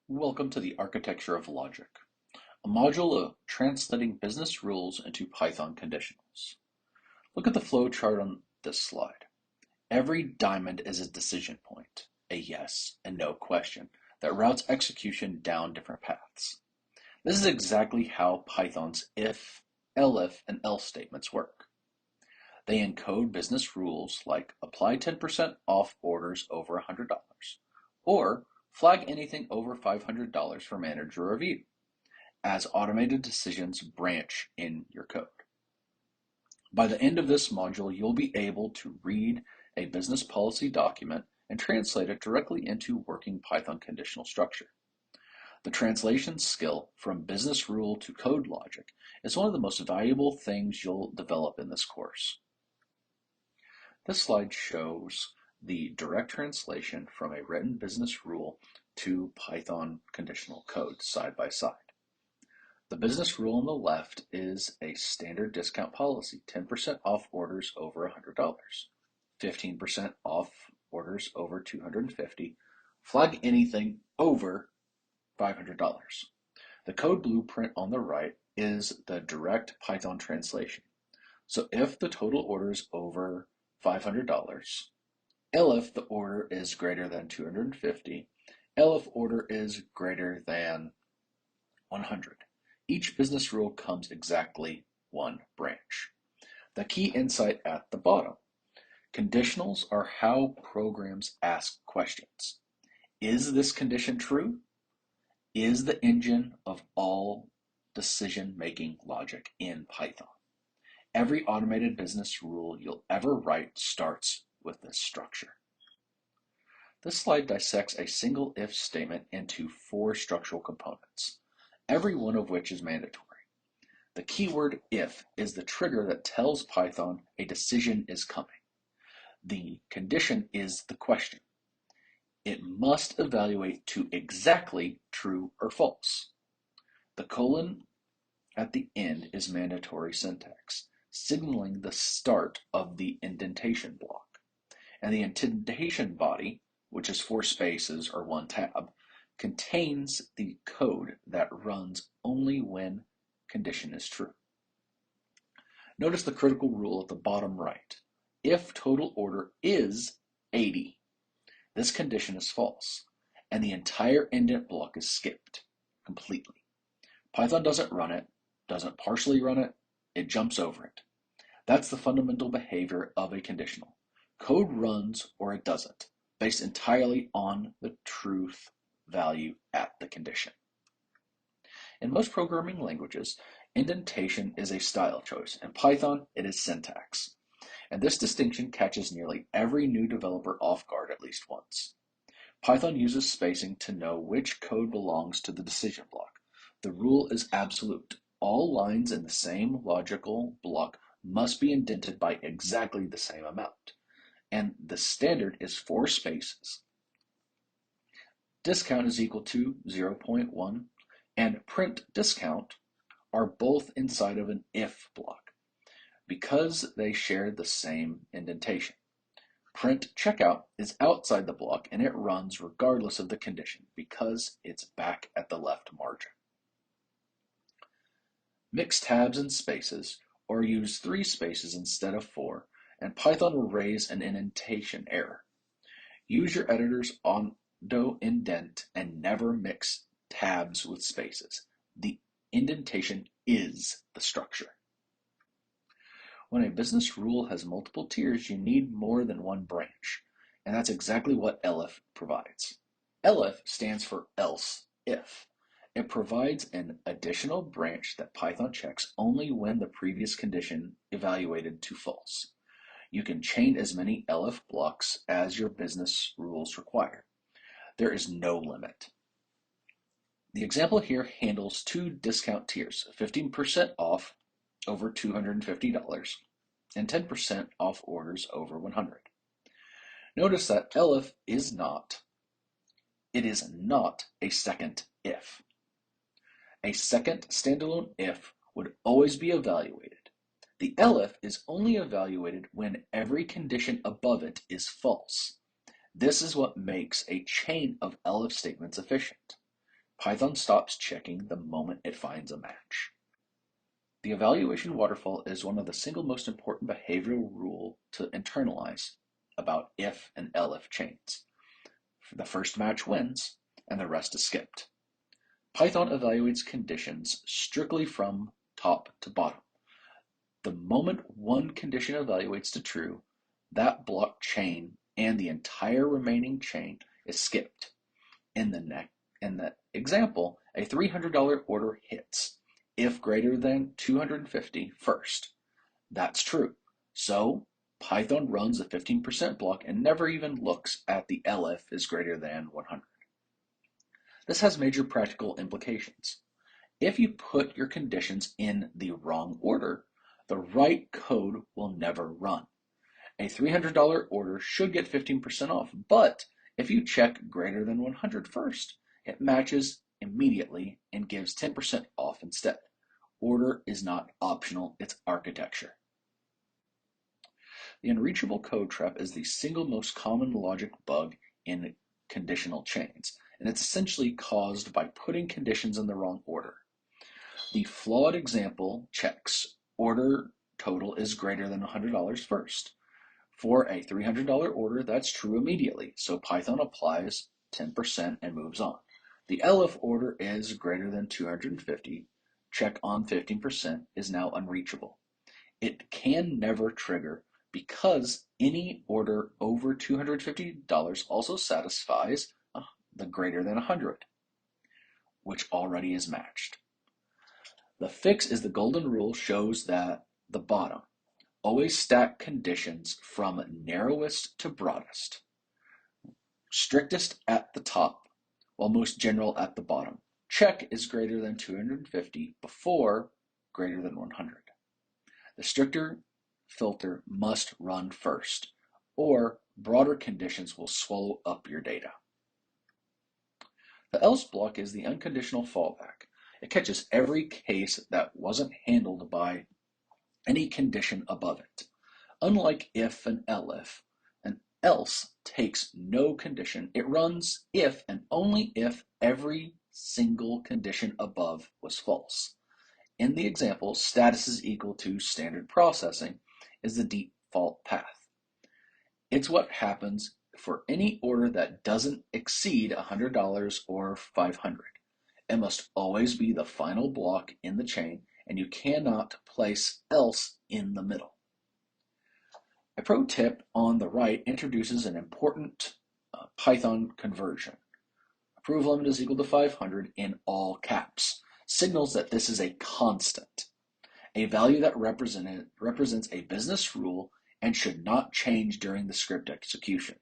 Welcome to the Architecture of Logic, a module of translating business rules into Python conditionals. Look at the flow chart on this slide. Every diamond is a decision point, a yes and no question, that routes execution down different paths. This is exactly how Python's if, elif, and else statements work. They encode business rules like apply 10% off orders over $100, or flag anything over $500 for manager review, as automated decisions branch in your code. By the end of this module, you'll be able to read a business policy document and translate it directly into working Python conditional structure. The translation skill from business rule to code logic is one of the most valuable things you'll develop in this course. This slide shows the direct translation from a written business rule to Python conditional code side by side. The business rule on the left is a standard discount policy, 10% off orders over $100, 15% off orders over $250, flag anything over $500. The code blueprint on the right is the direct Python translation. So if the total order is over $500, elif the order is greater than 250, elif order is greater than 100. Each business rule comes exactly one branch. The key insight at the bottom. Conditionals are how programs ask questions. Is this condition true? Is the engine of all decision-making logic in Python. Every automated business rule you'll ever write starts with this structure. This slide dissects a single if statement into 4 structural components, every one of which is mandatory. The keyword if is the trigger that tells Python a decision is coming. The condition is the question. It must evaluate to exactly true or false. The colon at the end is mandatory syntax, signaling the start of the indentation block. And the indentation body, which is 4 spaces or 1 tab, contains the code that runs only when condition is true. Notice the critical rule at the bottom right. If total order is 80, this condition is false, and the entire indent block is skipped completely. Python doesn't run it, doesn't partially run it, it jumps over it. That's the fundamental behavior of a conditional. Code runs or it doesn't, based entirely on the truth value at the condition. In most programming languages, indentation is a style choice. In Python, it is syntax. And this distinction catches nearly every new developer off guard at least once. Python uses spacing to know which code belongs to the decision block. The rule is absolute. All lines in the same logical block must be indented by exactly the same amount. And the standard is 4 spaces. Discount is equal to 0.1, and print discount are both inside of an if block because they share the same indentation. Print checkout is outside the block and it runs regardless of the condition because it's back at the left margin. Mix tabs and spaces, or use 3 spaces instead of 4, and Python will raise an indentation error. Use your editor's auto indent and never mix tabs with spaces. The indentation is the structure. When a business rule has multiple tiers, you need more than one branch, and that's exactly what elif provides. Elif stands for else if. It provides an additional branch that Python checks only when the previous condition evaluated to false. You can chain as many elif blocks as your business rules require. There is no limit. The example here handles 2 discount tiers, 15% off over $250 and 10% off orders over 100. Notice that elif is not a second if. A second standalone if would always be evaluated. The elif is only evaluated when every condition above it is false. This is what makes a chain of elif statements efficient. Python stops checking the moment it finds a match. The evaluation waterfall is one of the single most important behavioral rule to internalize about if and elif chains. The first match wins, and the rest is skipped. Python evaluates conditions strictly from top to bottom. The moment one condition evaluates to true, that block chain and the entire remaining chain is skipped. In the example, a $300 order hits if greater than 250 first. That's true. So Python runs the 15% block and never even looks at the elif is greater than 100. This has major practical implications. If you put your conditions in the wrong order, the right code will never run. A $300 order should get 15% off, but if you check greater than 100 first, it matches immediately and gives 10% off instead. Order is not optional, it's architecture. The unreachable code trap is the single most common logic bug in conditional chains, and it's essentially caused by putting conditions in the wrong order. The flawed example checks order total is greater than $100 first. For a $300 order, that's true immediately, so Python applies 10% and moves on. The elif order is greater than 250. Check on 15% is now unreachable. It can never trigger because any order over $250 also satisfies the greater than 100, which already is matched. The fix is the golden rule shows that the bottom. Always stack conditions from narrowest to broadest. Strictest at the top, while most general at the bottom. Check is greater than 250 before greater than 100. The stricter filter must run first, or broader conditions will swallow up your data. The else block is the unconditional fallback. It catches every case that wasn't handled by any condition above it. Unlike if and elif, an else takes no condition. It runs if and only if every single condition above was false. In the example, status is equal to standard processing is the default path. It's what happens for any order that doesn't exceed $100 or 500. It must always be the final block in the chain, and you cannot place else in the middle. A pro tip on the right introduces an important Python conversion. Approve limit is equal to 500 in all caps. Signals that this is a constant, a value that represents a business rule and should not change during the script execution.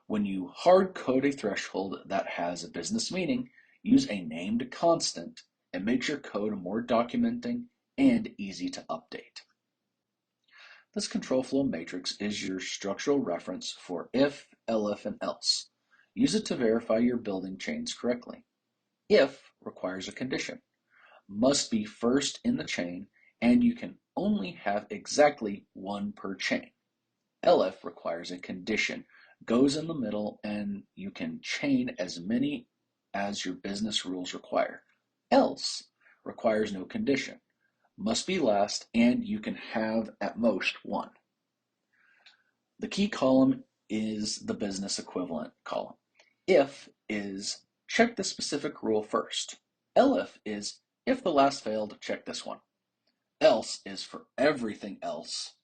When you hard code a threshold that has a business meaning, use a named constant. It makes your code more documenting and easy to update. This control flow matrix is your structural reference for if, elif, and else. Use it to verify you're building chains correctly. If requires a condition, must be first in the chain, and you can only have exactly one per chain. Elif requires a condition, goes in the middle, and you can chain as many as your business rules require. Else requires no condition, must be last, and you can have at most one. The key column is the business equivalent column. If is check the specific rule first. Elif is if the last failed, check this one. Else is for everything else.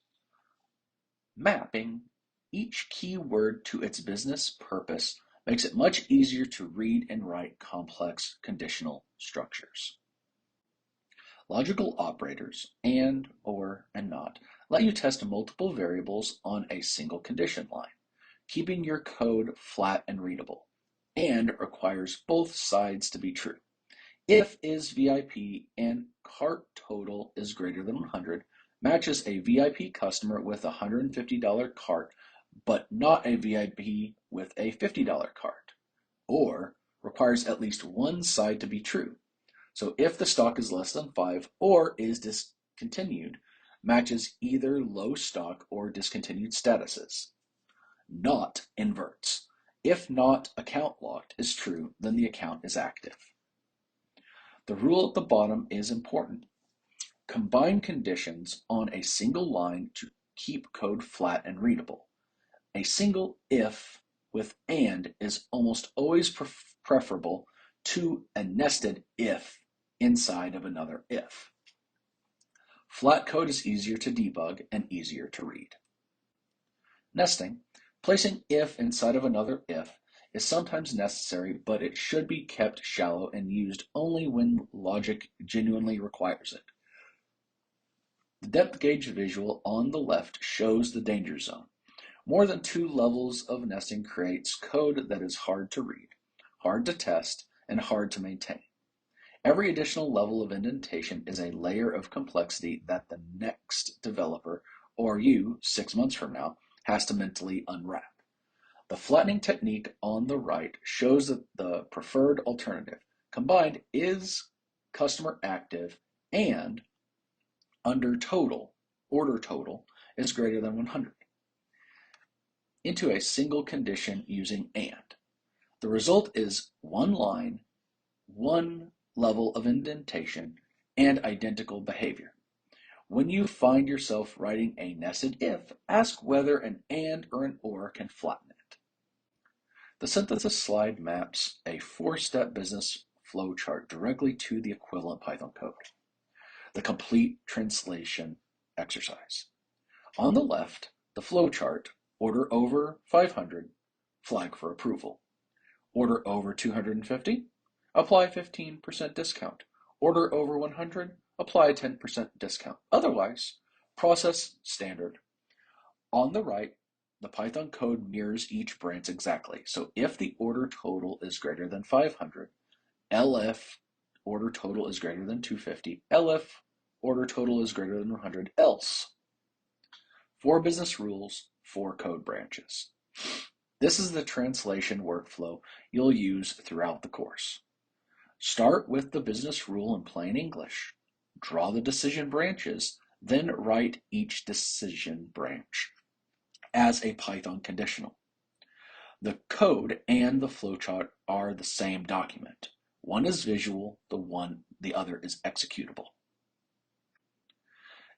Mapping each keyword to its business purpose makes it much easier to read and write complex conditional structures. Logical operators, and, or, and not, let you test multiple variables on a single condition line, keeping your code flat and readable, and requires both sides to be true. If is VIP and cart total is greater than 100, matches a VIP customer with a $150 cart, but not a VIP with a $50 cart, or requires at least one side to be true. So if the stock is less than 5 or is discontinued, matches either low stock or discontinued statuses. Not inverts. If not account locked is true, then the account is active. The rule at the bottom is important. Combine conditions on a single line to keep code flat and readable. A single if with and is almost always preferable to a nested if inside of another if. Flat code is easier to debug and easier to read. Nesting, placing if inside of another if, is sometimes necessary, but it should be kept shallow and used only when logic genuinely requires it. The depth gauge visual on the left shows the danger zone. More than 2 levels of nesting creates code that is hard to read, hard to test, and hard to maintain. Every additional level of indentation is a layer of complexity that the next developer, or you 6 months from now, has to mentally unwrap. The flattening technique on the right shows that the preferred alternative combined is customer active and order total is greater than 100 into a single condition using and. The result is one line, one level of indentation, and identical behavior. When you find yourself writing a nested if, ask whether an and or an or can flatten it. The synthesis slide maps a 4-step business flow chart directly to the equivalent Python code. The complete translation exercise. On the left, the flow chart, order over 500, flag for approval. Order over 250, apply 15% discount. Order over 100, apply a 10% discount. Otherwise, process standard. On the right, the Python code mirrors each branch exactly. So if the order total is greater than 500, elif order total is greater than 250, elif order total is greater than 100, else. 4 business rules, 4 code branches. This is the translation workflow you'll use throughout the course. Start with the business rule in plain English. Draw the decision branches, then write each decision branch as a Python conditional. The code and the flowchart are the same document. One is visual, the other is executable.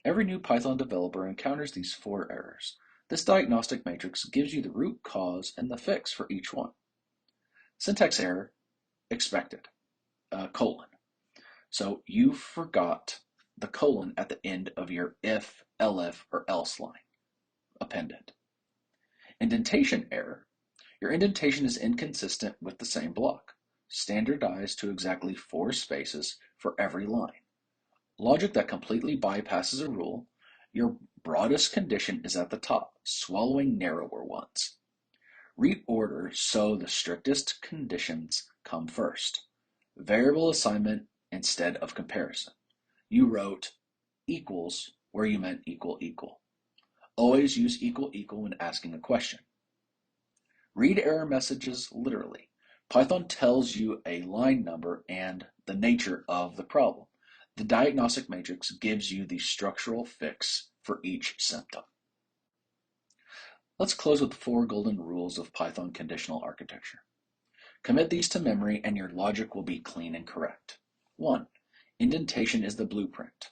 Every new Python developer encounters these 4 errors. This diagnostic matrix gives you the root cause and the fix for each one. Syntax error, expected, colon. So you forgot the colon at the end of your if, elif, or else line. Appended. Indentation error. Your indentation is inconsistent with the same block. Standardized to exactly 4 spaces for every line. Logic that completely bypasses a rule. Your broadest condition is at the top, swallowing narrower ones. Reorder so the strictest conditions come first. Variable assignment instead of comparison. You wrote equals where you meant equal equal. Always use equal equal when asking a question. Read error messages literally. Python tells you a line number and the nature of the problem. The diagnostic matrix gives you the structural fix for each symptom. Let's close with the 4 golden rules of Python conditional architecture. Commit these to memory and your logic will be clean and correct. 1. Indentation is the blueprint.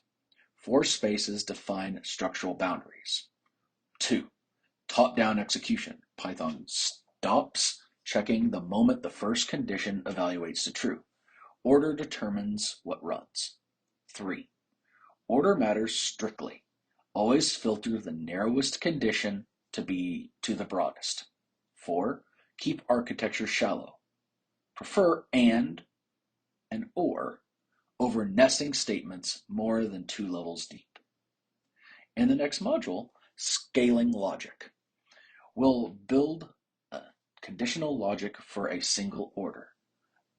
4 spaces define structural boundaries. 2. Top-down execution. Python stops checking the moment the first condition evaluates to true. Order determines what runs. 3. Order matters strictly. Always filter the narrowest condition to the broadest. 4. Keep architecture shallow. Prefer and or over nesting statements more than 2 levels deep. In the next module, scaling logic. We'll build a conditional logic for a single order.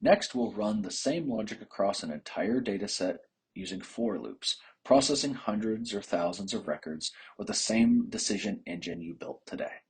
Next, we'll run the same logic across an entire dataset using for loops, processing hundreds or thousands of records with the same decision engine you built today.